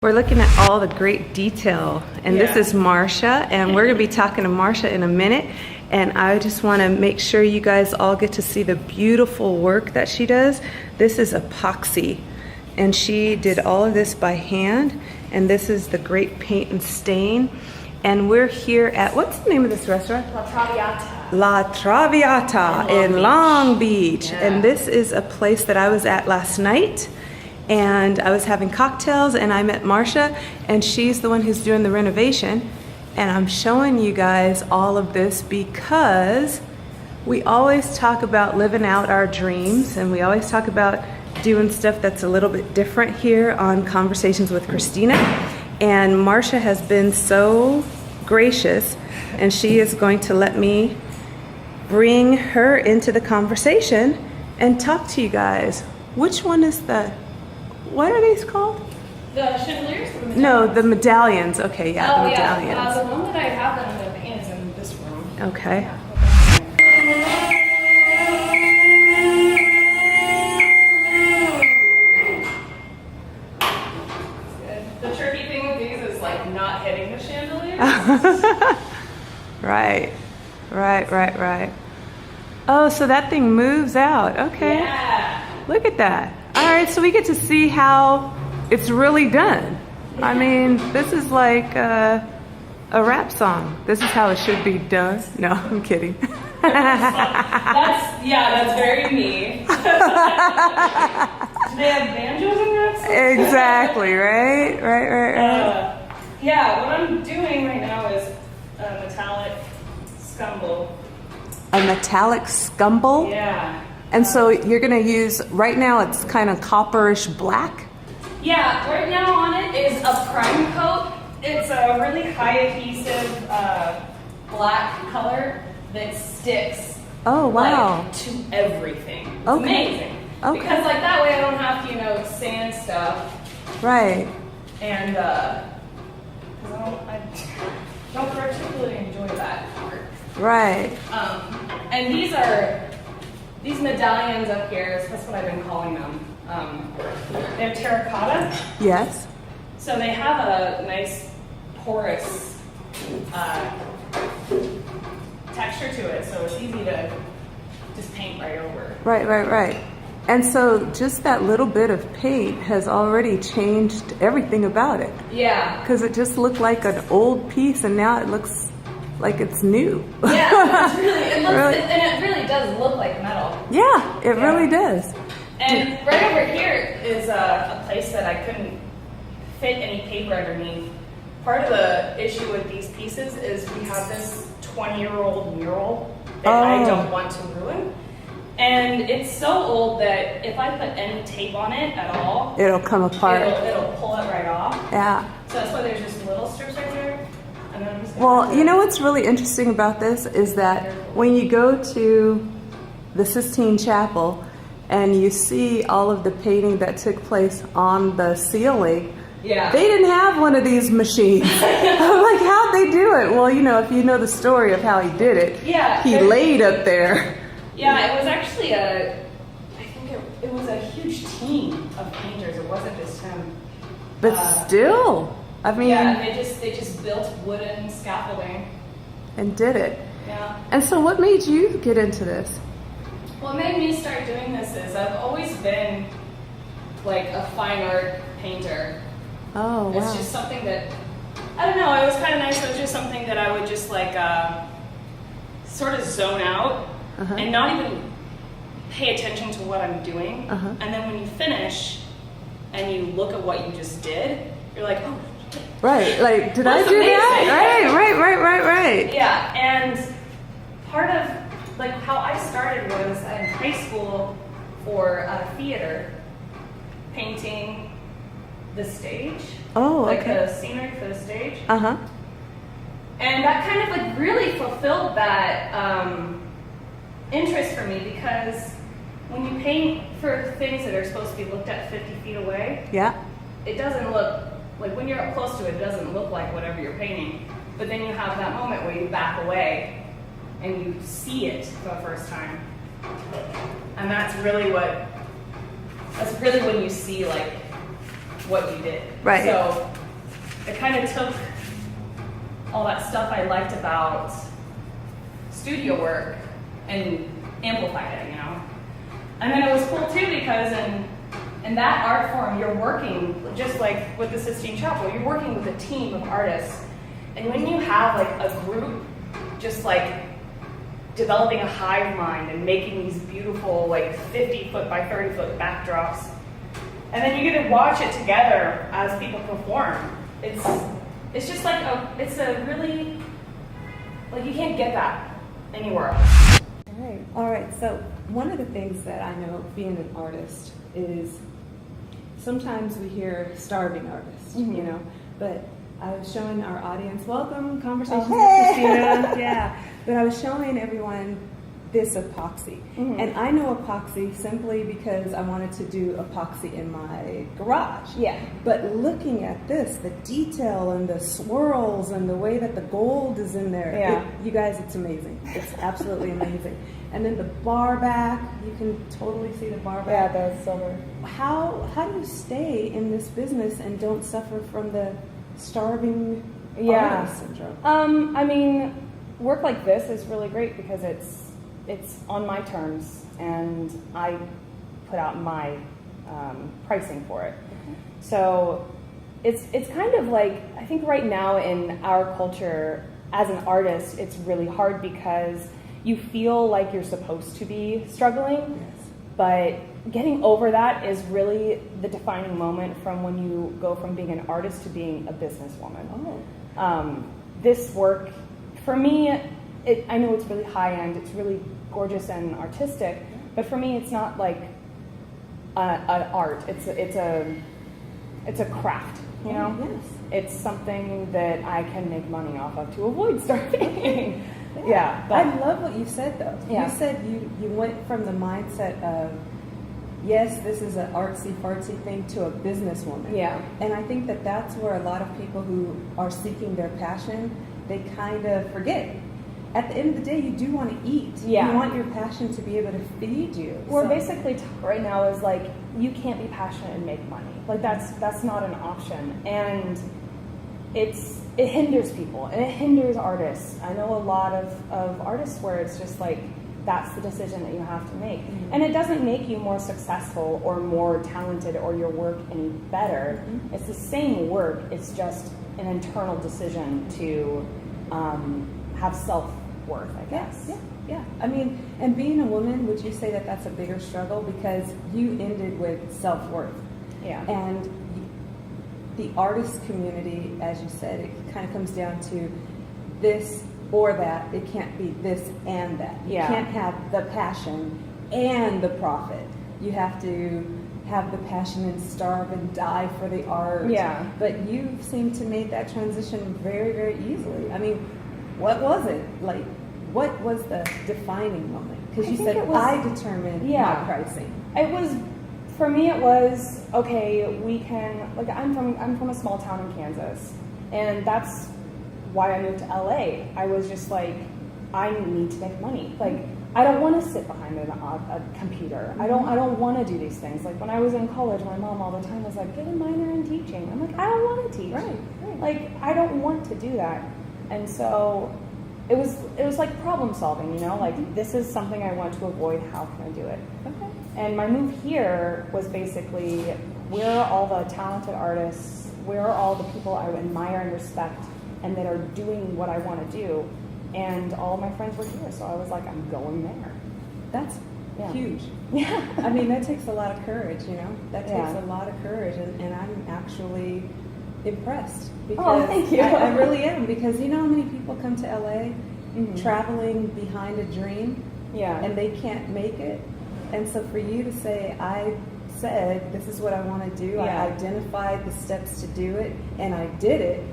We're looking at all the great detail, and this is Marsha, and we're going to be talking to Marsha in a minute. And I just want to make sure you guys all get to see the beautiful work that she does. This is epoxy, and she did all of this by hand, and this is the great paint and stain. And we're here at, what's the name of this restaurant? La Traviata. La Traviata in Long Beach. Yeah. And this is a place that I was at last night. And I was having cocktails and I met Marsha, and she's the one who's doing the renovation. And I'm showing you guys all of this because we always talk about living out our dreams, and we always talk about doing stuff that's a little bit different here on Conversations with Christyna. And Marsha has been so gracious, and she is going to let me bring her into the conversation and talk to you guys. Which one is the, what are these called? The chandeliers? Or the medallions? No, the medallions. Okay, yeah, the medallions. Yeah. The one that I have that I'm going to paint is in this room. Okay. Yeah. The tricky thing with these is like not hitting the chandeliers. Right. Oh, so that thing moves out. Okay. Yeah. Look at that. All right, so we get to see how it's really done. I mean, this is like a rap song. This is how it should be done. No, I'm kidding. That's very me. Do they have banjos in rap songs? Exactly, right? Yeah, what I'm doing right now is a metallic scumble. A metallic scumble? Yeah. And so you're gonna use, right now it's kind of copperish black? Yeah, right now on it is a prime coat. It's a really high adhesive black color that sticks Oh, wow. like, to everything. It's Okay. amazing. Okay. Because like that way I don't have to, sand stuff. Right. And I don't particularly enjoy that part. Right. And these medallions up here, that's what I've been calling them. They're terracotta. Yes. So they have a nice porous texture to it, so it's easy to just paint right over. Right. And so just that little bit of paint has already changed everything about it. Yeah. Because it just looked like an old piece, and now it looks like it's new. Yeah, it really does look like metal. Yeah, it really does. And right over here is a place that I couldn't fit any paper underneath. Part of the issue with these pieces is we have this 20-year-old mural that I don't want to ruin. And it's so old that if I put any tape on it at all, It'll come apart. It'll pull it right off. Yeah. So that's why there's just little strips right there. And then I'm just Well, you know what's really interesting about this is that when you go to the Sistine Chapel and you see all of the painting that took place on the ceiling, yeah. they didn't have one of these machines. I'm like, how'd they do it? Well, if you know the story of how he did it, he laid up there. Yeah, it was actually I think it was a huge team of painters. It wasn't just him. But still, I mean, yeah, they just built wooden scaffolding and did it. Yeah. And so, what made you get into this? What made me start doing this is I've always been like a fine art painter. Oh, wow. It's just something that I don't know. It was kind of nice. It was just something that I would just like sort of zone out. And not even pay attention to what I'm doing. And then when you finish and you look at what you just did, you're like, oh. Right, like, did I do amazing. that? Right. Yeah, and part of like how I started was in high school for theater, painting the stage. Oh, like okay. the scenery for the stage. Uh-huh. And that kind of like really fulfilled that interest for me, because when you paint for things that are supposed to be looked at 50 feet away, it doesn't look like, when you're up close to it, it doesn't look like whatever you're painting. But then you have that moment where you back away and you see it for the first time. And that's really when you see like what you did. Right. So it kind of took all that stuff I liked about studio work and amplified it, you know. And then it was cool too because in that art form, you're working, just like with the Sistine Chapel, you're working with a team of artists. And when you have like a group just like developing a hive mind and making these beautiful like 50-foot by 30-foot backdrops, and then you get to watch it together as people perform, it's just like it's a really, like you can't get that anywhere else. All right. So one of the things that I know being an artist is sometimes we hear starving artists, you know, but I was showing our audience, welcome, Conversations with Christyna. Yeah. But I was showing everyone this epoxy. And I know epoxy simply because I wanted to do epoxy in my garage. Yeah. But looking at this, the detail and the swirls and the way that the gold is in there, you guys, it's amazing. It's absolutely amazing. And then the bar back, you can totally see the bar back. Yeah, the silver. How do you stay in this business and don't suffer from the starving artist syndrome? I mean, work like this is really great because it's on my terms and I put out my pricing for it. So it's kind of like, I think right now in our culture as an artist, it's really hard because you feel like you're supposed to be struggling, but getting over that is really the defining moment from when you go from being an artist to being a businesswoman. This work, for me, I know it's really high end, it's really gorgeous and artistic, but for me, it's not like an art. It's a craft, you know. Yes. It's something that I can make money off of to avoid starving. But Yeah. I love what you said though. Yeah. You said you went from the mindset of, yes, this is an artsy fartsy thing, to a businesswoman. Yeah. And I think that that's where a lot of people who are seeking their passion, they kind of forget. At the end of the day, you do want to eat. Yeah. You want your passion to be able to feed you. We're basically right now is like, you can't be passionate and make money. Like that's not an option. And it hinders people and it hinders artists. I know a lot of artists where it's just like, that's the decision that you have to make. And it doesn't make you more successful or more talented or your work any better. It's the same work, it's just an internal decision to have self-worth, I guess. Yeah. I mean, and being a woman, would you say that that's a bigger struggle? Because you ended with self-worth. Yeah. And the artist community, as you said, it kind of comes down to this or that. It can't be this and that. You can't have the passion and the profit. You have to have the passion and starve and die for the art. Yeah. But you seem to make that transition very, very easily. I mean, what was it? Like, what was the defining moment? Because you said, I determined my pricing. It was, for me it was, okay, we can, like I'm from a small town in Kansas, and that's why I moved to LA. I was just like, I need to make money. Like, I don't want to sit behind a computer. I don't want to do these things. Like when I was in college, my mom all the time was like, get a minor in teaching. I'm like, I don't want to teach. Right. Like, I don't want to do that. And so it was like problem solving, you know, like this is something I want to avoid. How can I do it? Okay. And my move here was basically, where are all the talented artists? Where are all the people I admire and respect and that are doing what I want to do? And all my friends were here, so I was like, I'm going there. That's huge. Yeah. I mean, that takes a lot of courage, you know? That takes Yeah. a lot of courage, and I'm actually impressed. Oh, thank you. I really am, because you know how many people come to LA traveling behind a dream? Yeah. And they can't make it? And so for you to say, I said, this is what I want to do, I identified the steps to do it, and I did it,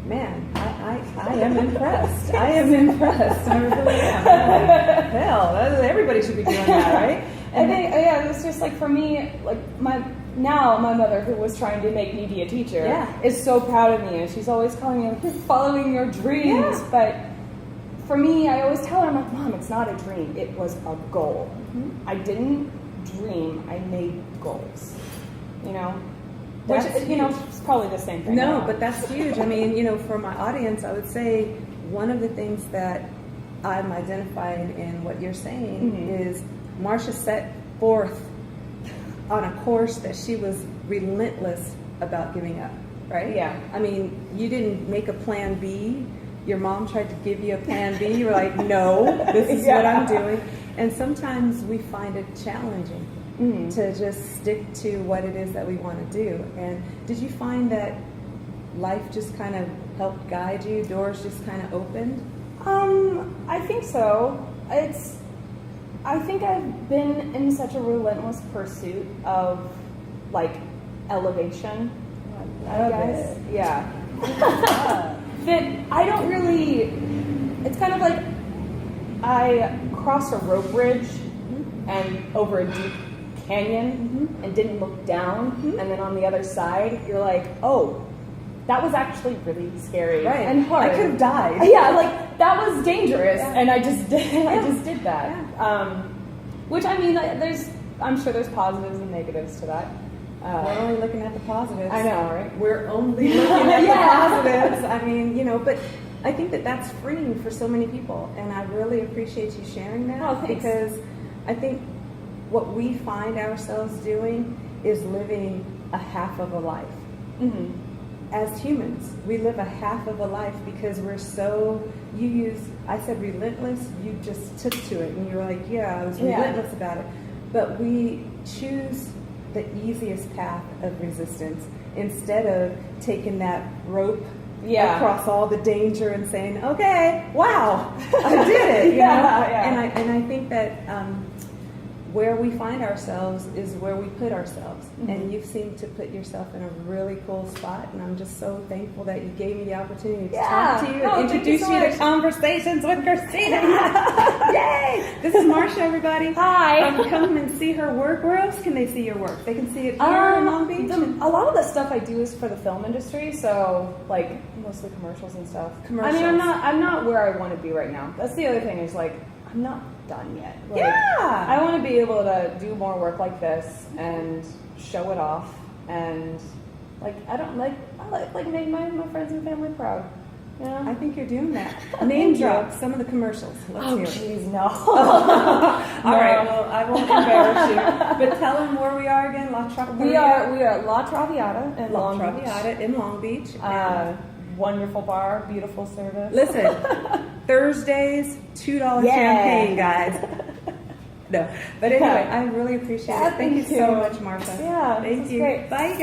man, I am impressed. I am impressed. I really am. I'm like, hell, everybody should be doing that, right? And I think, it was just like, for me, like my mother, who was trying to make me be a teacher, is so proud of me, and she's always telling me, you're following your dreams. But for me, I always tell her, I'm like, Mom, it's not a dream, it was a goal. I didn't dream, I made goals, you know? Which, That's you know, huge. is probably the same thing. No, now. but that's huge. I mean, you know, for my audience, I would say one of the things that I'm identifying in what you're saying is Marsha set forth on a course that she was relentless about giving up, right? Yeah. I mean, you didn't make a plan B. Your mom tried to give you a plan B. You were like, no, this is what I'm doing. And sometimes we find it challenging to just stick to what it is that we want to do. And did you find that life just kind of helped guide you? Doors just kind of opened? I think so. I think I've been in such a relentless pursuit of like elevation. I guess. Yeah. That I don't really. It's kind of like I crossed a rope bridge and over a deep canyon and didn't look down, and then on the other side, you're like, oh. That was actually really scary and hard. I could have died. Yeah, like that was dangerous, and I just did. I just did that. Yeah. Which I mean, I'm sure there's positives and negatives to that. We're only looking at the positives. I know, right? We're only looking at the positives. I mean, you know, but I think that that's freeing for so many people, and I really appreciate you sharing that. Oh, thanks. Because I think what we find ourselves doing is living a half of a life. As humans, we live a half of a life because we're so, I said relentless, you just took to it and you were like, yeah, I was relentless about it. But we choose the easiest path of resistance instead of taking that rope across all the danger and saying, okay, wow, I did it. You know? And I think that where we find ourselves is where we put ourselves. And you seem to put yourself in a really cool spot, and I'm just so thankful that you gave me the opportunity to talk to you and introduce you to Conversations with Christyna. Yay! This is Marsha, everybody. Hi. Come and see her work. Where else can they see your work? They can see it here in Long Beach? A lot of the stuff I do is for the film industry, so like mostly commercials and stuff. Commercials. I mean, I'm not where I want to be right now. That's the other thing is like I'm not done yet. Like, I want to be able to do more work like this and show it off, and like I like make my friends and family proud. You know? I think you're doing that. Name drop some of the commercials. Let's hear it. Jeez, no. All right, well, I won't embarrass you. But tell them where we are again. La Traviata. We are at La Traviata in La Long Beach. Traviata in Long Beach. Wonderful bar, beautiful service. Listen, Thursdays, $2 champagne, guys. No, but anyway, I really appreciate it. Thank you so much, Marsha. Yeah, thank you. Great. Bye, guys.